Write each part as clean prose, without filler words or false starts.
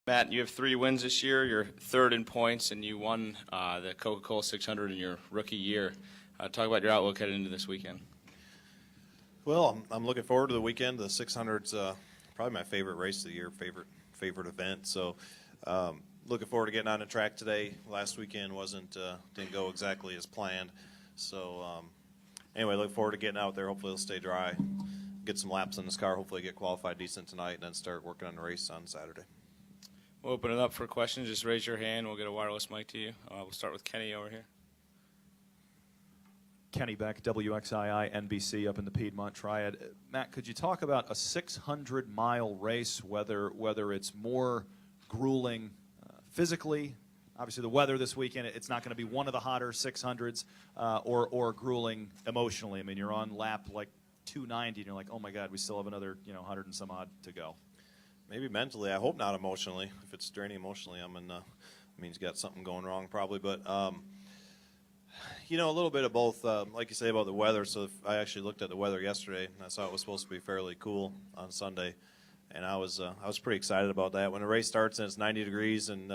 Matt, you have 3 wins this year. You're third in points, and you won the Coca-Cola 600 in your rookie year. Talk about your outlook heading into this weekend. Well, I'm looking forward to the weekend. The 600's probably my favorite race of the year, favorite event. So looking forward to getting on the track today. Last weekend didn't go exactly as planned. So anyway, look forward to getting out there. Hopefully it'll stay dry, get some laps in this car, hopefully get qualified decent tonight, and then start working on the race on Saturday. We'll open it up for questions. Just raise your hand. We'll get a wireless mic to you. We'll start with Kenny over here. Kenny Beck, WXII NBC up in the Piedmont Triad. Matt, could you talk about a 600-mile race, whether it's more grueling physically? Obviously, the weather this weekend, it's not going to be one of the hotter 600s, or grueling emotionally. I mean, you're on lap like 290, and you're like, oh, my God, we still have another 100 and some odd to go. Maybe mentally. I hope not emotionally. If it's draining emotionally, means got something going wrong probably. But, a little bit of both. Like you say about the weather, so I actually looked at the weather yesterday, and I saw it was supposed to be fairly cool on Sunday. And I was pretty excited about that. When the race starts and it's 90 degrees and,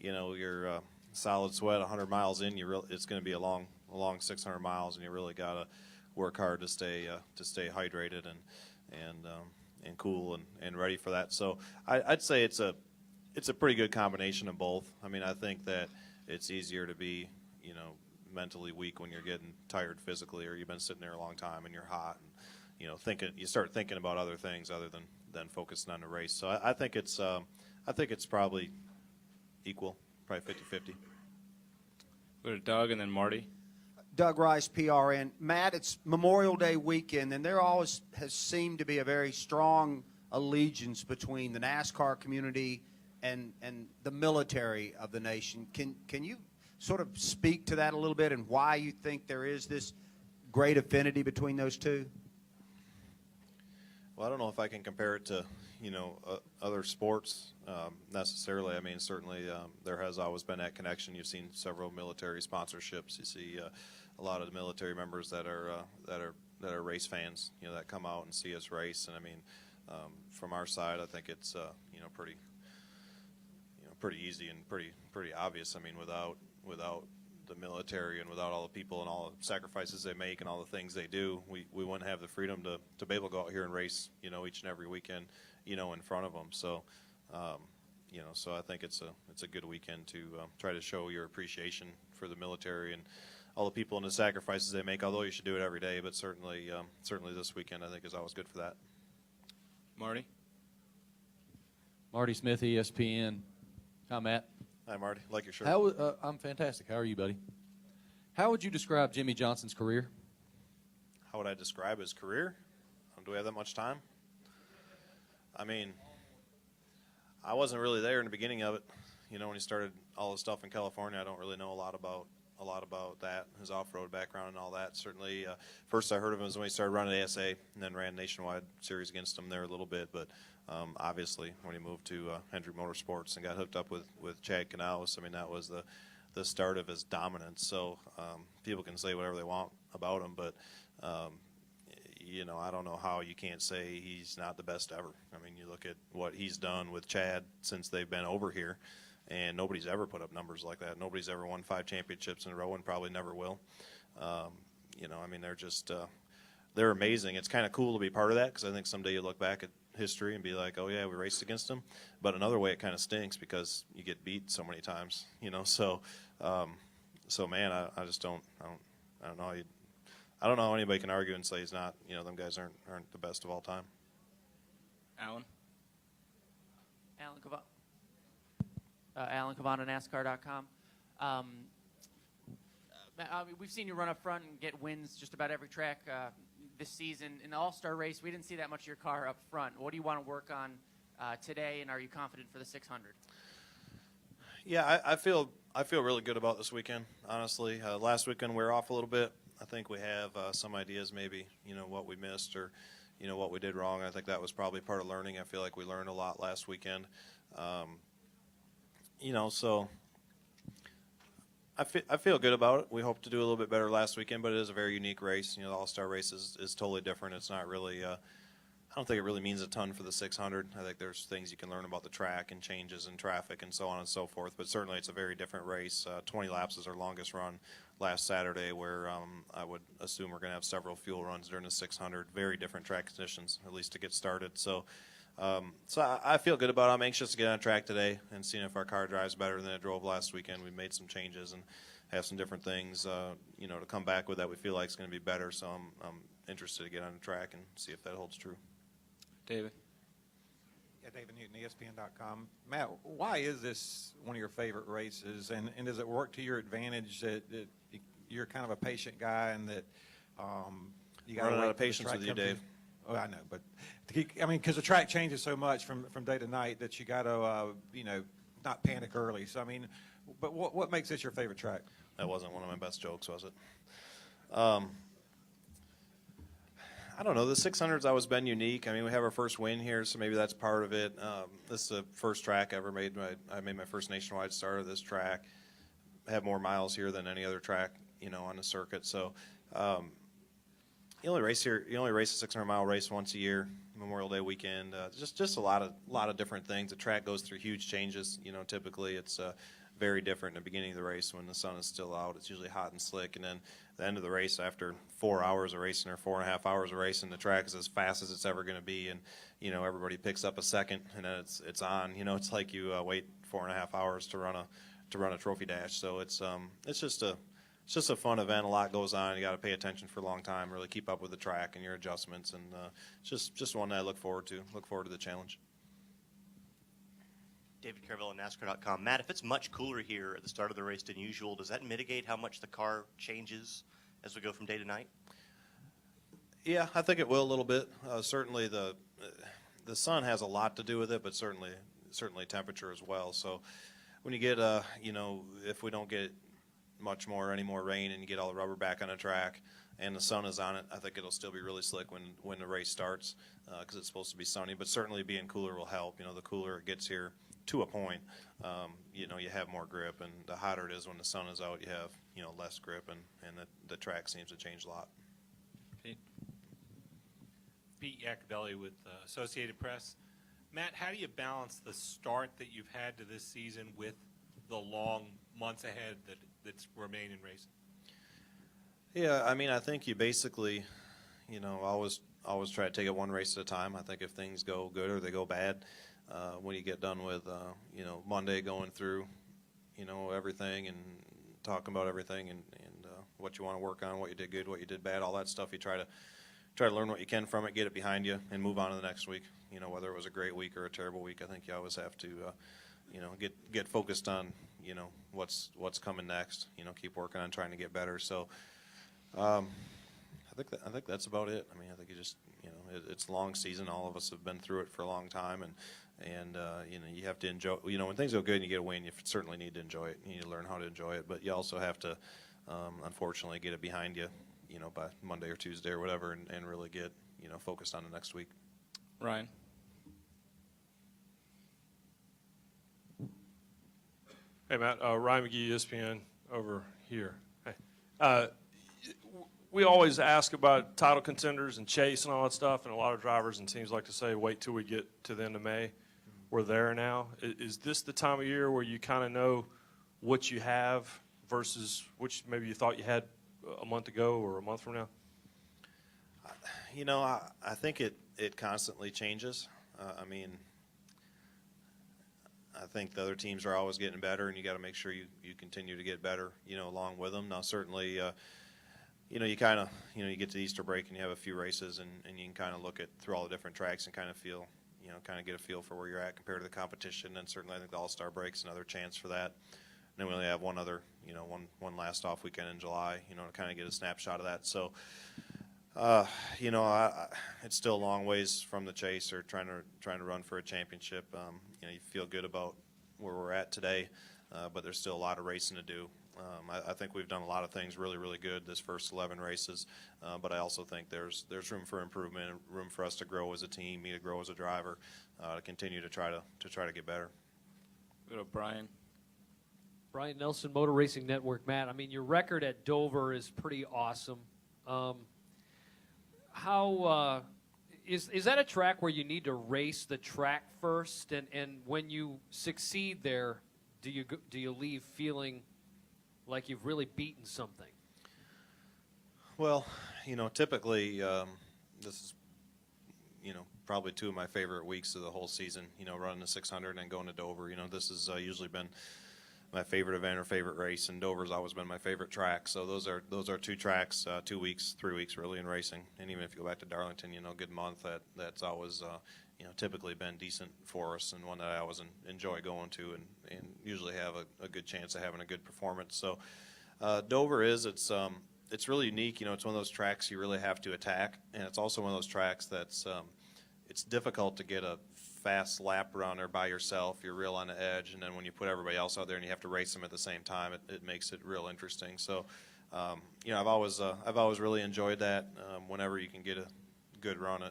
you're solid sweat 100 miles in, it's going to be a long 600 miles, and you really got to work hard to stay hydrated and cool and ready for that. So I'd say it's a pretty good combination of both. I mean, I think that it's easier to be, mentally weak when you're getting tired physically, or you've been sitting there a long time and you're hot, and you start thinking about other things other than focusing on the race. So I think it's probably equal, probably 50-50. Go to Doug and then Marty. Doug Rice, PRN. Matt, it's Memorial Day weekend, and there always has seemed to be a very strong allegiance between the NASCAR community and the military of the nation. Can you sort of speak to that a little bit, and why you think there is this great affinity between those two? Well, I don't know if I can compare it to, other sports necessarily. I mean, certainly there has always been that connection. You've seen several military sponsorships. You see a lot of the military members that are race fans, that come out and see us race. And I mean, from our side, I think it's pretty easy and pretty obvious. I mean, without the military and without all the people and all the sacrifices they make and all the things they do, we wouldn't have the freedom to be able to go out here and race, each and every weekend, in front of them. So, so I think it's a good weekend to try to show your appreciation for the military and all the people and the sacrifices they make. Although you should do it every day, but certainly this weekend I think is always good for that. Marty. Marty Smith, ESPN. Hi, Matt. Hi, Marty. Like your shirt. I'm fantastic. How are you, buddy? How would you describe Jimmy Johnson's career? How would I describe his career? Do we have that much time? I mean, I wasn't really there in the beginning of it. When he started all the stuff in California, I don't really know a lot about that, his off-road background and all that. Certainly, first I heard of him was when he started running ASA, and then ran nationwide series against him there a little bit. But obviously, when he moved to Hendrick Motorsports and got hooked up with Chad Canales, I mean, that was the start of his dominance. So people can say whatever they want about him, but I don't know how you can't say he's not the best ever. I mean, you look at what he's done with Chad since they've been over here, and nobody's ever put up numbers like that. Nobody's ever won 5 championships in a row and probably never will. I mean, they're amazing. It's kind of cool to be part of that, because I think someday you look back at history and be like, oh yeah, we raced against them. But another way it kind of stinks, because you get beat so many times, So man, I just don't know. I don't know how anybody can argue and say he's not. Them guys aren't the best of all time. Alan. Alan Cavana, NASCAR.com. We've seen you run up front and get wins just about every track this season. In the All-Star race, we didn't see that much of your car up front. What do you want to work on today, and are you confident for the 600? Yeah, I feel really good about this weekend, honestly. Last weekend we were off a little bit. I think we have some ideas, maybe, what we missed or, what we did wrong. I think that was probably part of learning. I feel like we learned a lot last weekend. So I feel good about it. We hope to do a little bit better last weekend, but it is a very unique race. The All-Star race is totally different. It's not really I don't think it really means a ton for the 600. I think there's things you can learn about the track and changes in traffic and so on and so forth. But certainly it's a very different race. 20 laps is our longest run last Saturday, where I would assume we're going to have several fuel runs during the 600. Very different track conditions, at least to get started. So I feel good about it. I'm anxious to get on track today and seeing if our car drives better than it drove last weekend. We made some changes and have some different things, to come back with that we feel like is going to be better. So I'm interested to get on the track and see if that holds true. David. Yeah, David Newton, ESPN.com. Matt, why is this one of your favorite races, and does it work to your advantage that you're kind of a patient guy and that you got Running out of patience with you, Dave. Oh, I know, but because the track changes so much from day to night that you got to not panic early. So but what makes this your favorite track? That wasn't one of my best jokes, was it? I don't know. The 600's always been unique. We have our first win here, so maybe that's part of it. This is the first track I ever made. I made my first nationwide start of this track. I have more miles here than any other track, on the circuit. So you only race here. You only race a 600-mile race once a year, Memorial Day weekend. Just a lot of different things. The track goes through huge changes. Typically it's very different in the beginning of the race when the sun is still out. It's usually hot and slick, and then the end of the race, after 4 hours of racing or 4.5 hours of racing, the track is as fast as it's ever going to be, and everybody picks up a second, and then it's on. It's like you wait 4.5 hours to run a trophy dash. So it's just a fun event. A lot goes on. You got to pay attention for a long time, really keep up with the track and your adjustments, and just one that I look forward to. Look forward to the challenge. David Carville on NASCAR.com. Matt, if it's much cooler here at the start of the race than usual, does that mitigate how much the car changes as we go from day to night? Yeah, I think it will a little bit. Certainly the sun has a lot to do with it, but certainly temperature as well. So when you get if we don't get any more rain and you get all the rubber back on the track and the sun is on it, I think it'll still be really slick when the race starts because it's supposed to be sunny. But certainly being cooler will help. The cooler it gets here to a point, you have more grip, and the hotter it is when the sun is out, you have less grip, and the track seems to change a lot. Pete Yacovelli with Associated Press. Matt, how do you balance the start that you've had to this season with the long months ahead that's remain in racing? Yeah, I think you basically, always try to take it one race at a time. I think if things go good or they go bad, when you get done with, Monday going through, everything and talking about everything and what you want to work on, what you did good, what you did bad, all that stuff, you try to learn what you can from it, get it behind you, and move on to the next week. Whether it was a great week or a terrible week, I think you always have to, get focused on, what's coming next. Keep working on trying to get better. So, I think that's about it. I think you just, it's a long season. All of us have been through it for a long time, and you have to enjoy. When things go good and you get a win, you certainly need to enjoy it. You need to learn how to enjoy it, but you also have to, unfortunately, get it behind you, by Monday or Tuesday or whatever, and really get, focused on the next week. Ryan. Hey, Matt. Ryan McGee, ESPN, over here. Hey. We always ask about title contenders and chase and all that stuff, and a lot of drivers and teams like to say, wait till we get to the end of May. We're there now. Is this the time of year where you kind of know what you have versus which maybe you thought you had a month ago or a month from now? I think it constantly changes. I think the other teams are always getting better, and you got to make sure you continue to get better, along with them. Now, certainly, you kind of, you get to the Easter break and you have a few races, and you can kind of look at through all the different tracks and kind of feel, kind of get a feel for where you're at compared to the competition. And certainly, I think the All-Star break's another chance for that. And then we only have one other, one last off weekend in July, to kind of get a snapshot of that. So, it's still a long ways from the chase or trying to run for a championship. You feel good about where we're at today, but there's still a lot of racing to do. I think we've done a lot of things really, really good this first 11 races, but I also think there's room for improvement, and room for us to grow as a team, me to grow as a driver, to continue to try to get better. Go to Brian. Brian Nelson, Motor Racing Network. Matt, your record at Dover is pretty awesome. How Is that a track where you need to race the track first, and when you succeed there, do you leave feeling like you've really beaten something? Well, typically this is, probably two of my favorite weeks of the whole season. Running the 600 and then going to Dover. This has usually been my favorite event or favorite race, and Dover's always been my favorite track. So those are two tracks, 2 weeks, 3 weeks really in racing. And even if you go back to Darlington, good month. That's always typically been decent for us, and one that I always enjoy going to, and usually have a good chance of having a good performance. So Dover it's really unique. It's one of those tracks you really have to attack, and it's also one of those tracks that's it's difficult to get a fast lap around there by yourself. You're real on the edge, and then when you put everybody else out there and you have to race them at the same time, it makes it real interesting. So, I've always really enjoyed that. Whenever you can get a good run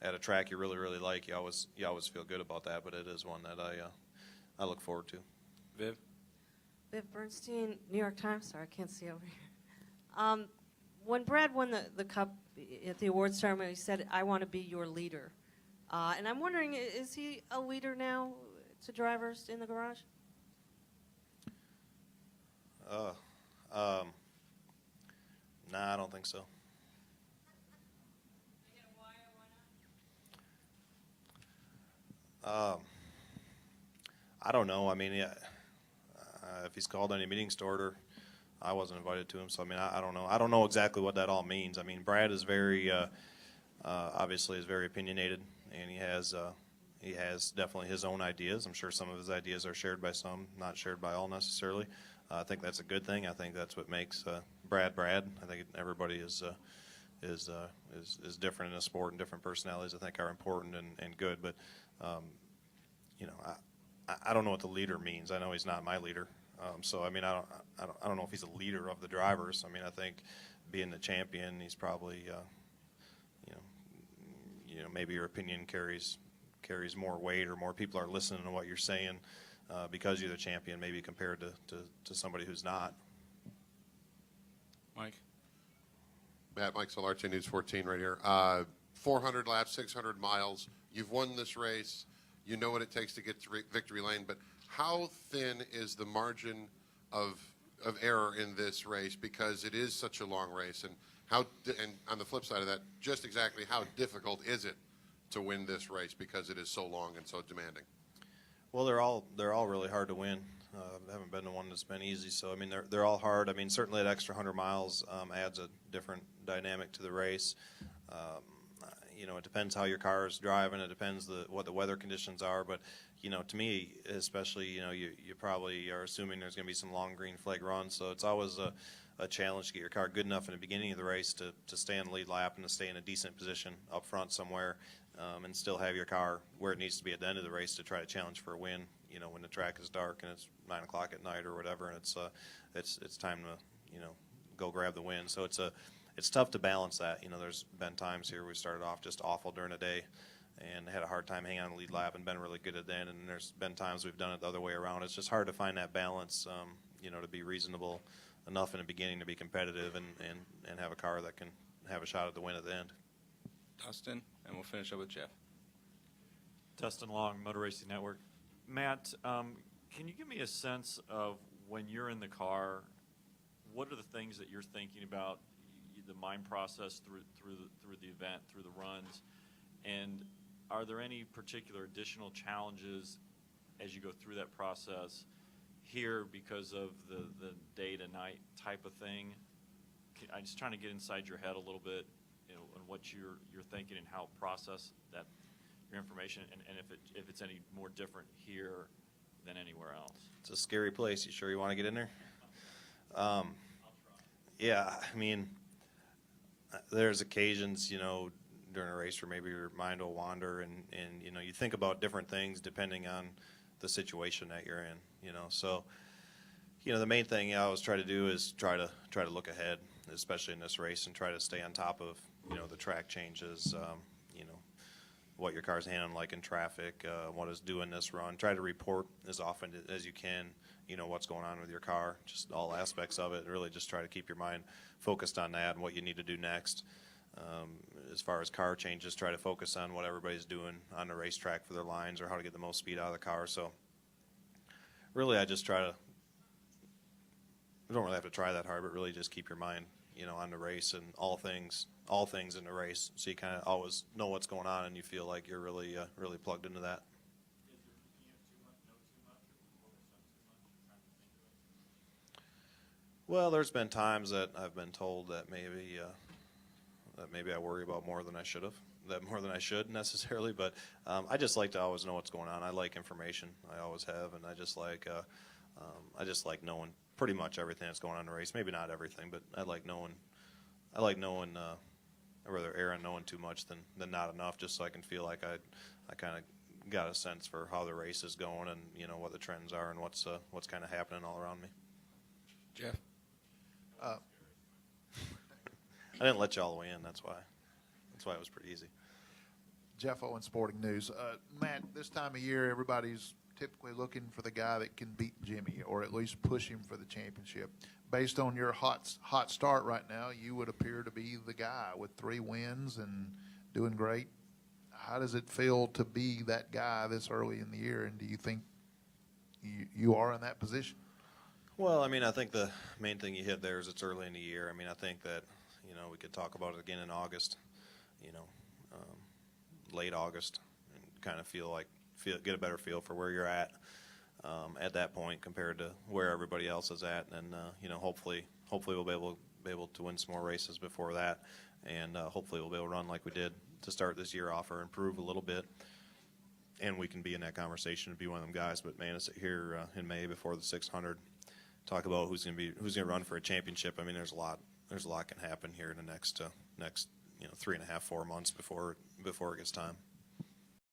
at a track you really like, you always feel good about that. But it is one that I look forward to. Viv? Viv Bernstein, New York Times. Sorry, I can't see over here. When Brad won the Cup at the awards ceremony, he said, "I want to be your leader." And I'm wondering, is he a leader now to drivers in the garage? Nah, I don't think so. I don't know. I mean, if he's called any meetings to order, I wasn't invited to him, so I don't know. I don't know exactly what that all means. Brad is very, obviously, is very opinionated, and he has definitely his own ideas. I'm sure some of his ideas are shared by some, not shared by all necessarily. I think that's a good thing. I think that's what makes Brad Brad. I think everybody is different in a sport, and different personalities I think are important and good. But I don't know what the leader means. I know he's not my leader. So I don't know if he's a leader of the drivers. I think being the champion, he's probably maybe your opinion carries more weight, or more people are listening to what you're saying because you're the champion, maybe compared to somebody who's not. Mike? Mike Solarche, News 14 right here. 400 laps, 600 miles. You've won this race. You know what it takes to get to victory lane, but how thin is the margin of error in this race, because it is such a long race, and and on the flip side of that, just exactly how difficult is it to win this race because it is so long and so demanding? Well, they're all really hard to win. I haven't been to one that's been easy, so they're all hard. Certainly that extra 100 miles adds a different dynamic to the race. It depends how your car is driving. It depends what the weather conditions are. But to me, especially, you probably are assuming there's going to be some long green flag runs. So it's always a challenge to get your car good enough in the beginning of the race to stay in the lead lap and to stay in a decent position up front somewhere, and still have your car where it needs to be at the end of the race to try to challenge for a win. When the track is dark and it's 9 o'clock at night or whatever, and it's time to go grab the win. So it's tough to balance that. There's been times here we started off just awful during the day and had a hard time hanging on the lead lap and been really good at that. And there's been times we've done it the other way around. It's just hard to find that balance, to be reasonable enough in the beginning to be competitive and have a car that can have a shot at the win at the end. Dustin, and we'll finish up with Jeff. Dustin Long, Motor Racing Network. Matt, can you give me a sense of when you're in the car, what are the things that you're thinking about, the mind process through the event, through the runs, and are there any particular additional challenges as you go through that process here because of the day to night type of thing? I'm just trying to get inside your head a little bit, and what you're thinking and how process that your information, and if it's any more different here than anywhere else. It's a scary place. You sure you want to get in there? Yeah, there's occasions, during a race where maybe your mind will wander, and you think about different things depending on the situation that you're in, So, the main thing I always try to do is try to look ahead, especially in this race, and try to stay on top of, the track changes, what your car's handling like in traffic, what it's doing this run. Try to report as often as you can, what's going on with your car, just all aspects of it. Really just try to keep your mind focused on that and what you need to do next. as far as car changes, try to focus on what everybody's doing on the racetrack for their lines or how to get the most speed out of the car. So really, I just try to. You don't really have to try that hard, but really just keep your mind, on the race and all things in the race. So you kind of always know what's going on, and you feel like you're really, really plugged into that. Well, there's been times that I've been told that maybe I worry about more than I should necessarily, but I just like to always know what's going on. I like information. I always have, and I just like knowing pretty much everything that's going on in the race. Maybe not everything, but I like knowing. I'd rather err on knowing too much than not enough, just so I can feel like I kind of got a sense for how the race is going and what the trends are and what's kind of happening all around me. Jeff. I didn't let you all the way in. That's why it was pretty easy. Jeff Owen, Sporting News. Matt, this time of year, everybody's typically looking for the guy that can beat Jimmy or at least push him for the championship. Based on your hot start right now, you would appear to be the guy with 3 wins and doing great. How does it feel to be that guy this early in the year, and do you think you are in that position? Well, I mean, I think the main thing you hit there is it's early in the year. I mean, I think that, we could talk about it again in August, late August, and kind of get a better feel for where you're at that point compared to where everybody else is at. And, hopefully we'll be able to win some more races before that. And hopefully we'll be able to run like we did to start this year off or improve a little bit. And we can be in that conversation and be one of them guys. But, man, to sit here in May before the 600, talk about who's going to run for a championship. I mean, there's a lot can happen here in the next 3.5, 4 months before it gets time.